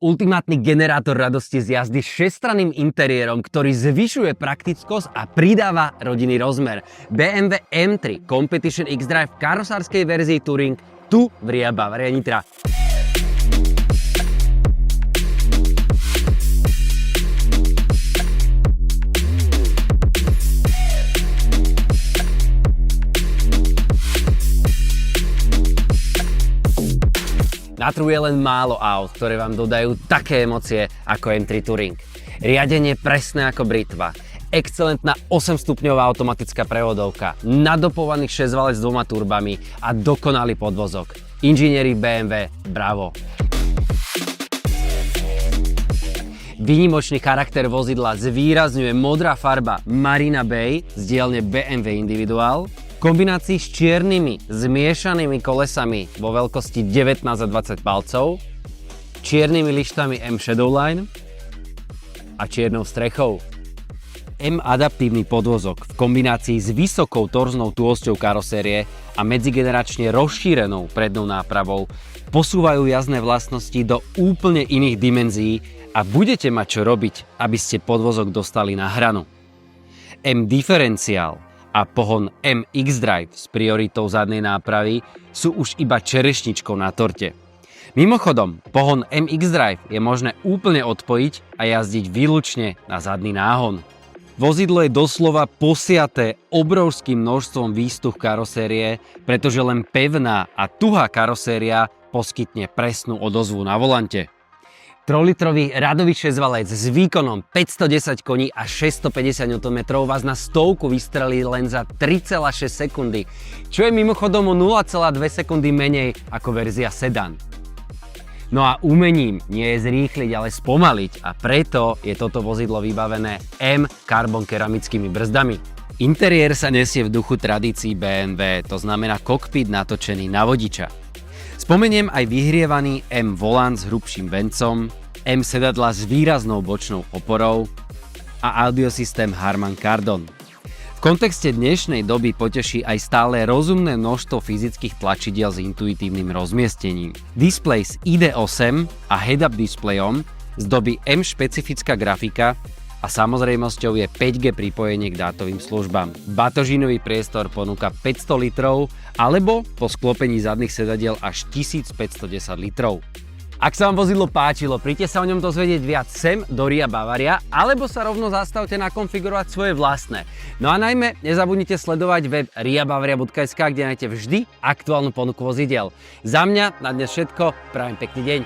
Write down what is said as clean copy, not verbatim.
Ultimátny generátor radosti z jazdy s 6stranným interiérom, ktorý zvyšuje praktickosť a pridáva rodinný rozmer. BMW M3 Competition X-Drive v karosárskej verzii Touring tu v Ria Bavaria Nitra. Na trhu je len málo aut, ktoré vám dodajú také emócie ako M3 Touring. Riadenie presné ako britva, excelentná 8-stupňová automatická prevodovka, nadopovaných 6-valec s 2 turbami a dokonalý podvozok. Inžinieri BMW, bravo! Výnimočný charakter vozidla zvýrazňuje modrá farba Marina Bay z dielne BMW Individual, v kombinácii s čiernymi zmiešanými kolesami vo veľkosti 19 a 20 palcov, čiernymi lištami M Shadowline a čiernou strechou. M adaptívny podvozok v kombinácii s vysokou torznou tôsťou karosérie a medzigeneračne rozšírenou prednou nápravou posúvajú jazdné vlastnosti do úplne iných dimenzií a budete mať čo robiť, aby ste podvozok dostali na hranu. M Differential a pohon M X-Drive s prioritou zadnej nápravy sú už iba čerešničkou na torte. Mimochodom, pohon M X-Drive je možné úplne odpojiť a jazdiť výlučne na zadný náhon. Vozidlo je doslova posiaté obrovským množstvom výstuch karosérie, pretože len pevná a tuhá karoséria poskytne presnú odozvu na volante. 3-litrový radový 6-valec s výkonom 510 koní a 650 Nm vás na stovku vystrelí len za 3,6 sekundy, čo je mimochodom o 0,2 sekundy menej ako verzia sedan. No a umením nie je zrýchliť, ale spomaliť a preto je toto vozidlo vybavené M Carbon keramickými brzdami. Interiér sa nesie v duchu tradícií BMW, to znamená kokpit natočený na vodiča. Spomeniem aj vyhrievaný M volant s hrubším vencom, M sedadla s výraznou bočnou oporou a audiosystém Harman Kardon. V kontexte dnešnej doby poteší aj stále rozumné množstvo fyzických tlačidiel s intuitívnym rozmiestnením. Displej s ID8 a head-up displejom zdobí M špecifická grafika a samozrejmosťou je 5G pripojenie k dátovým službám. Batožinový priestor ponúka 500 litrov alebo po sklopení zadných sedadiel až 1510 litrov. Ak sa vám vozidlo páčilo, príďte sa o ňom dozvedieť viac sem do Ria Bavaria alebo sa rovno zastavte nakonfigurovať svoje vlastné. No a najmä nezabudnite sledovať web riabavaria.sk, kde nájdete vždy aktuálnu ponuku vozidiel. Za mňa na dnes všetko, prajem pekný deň.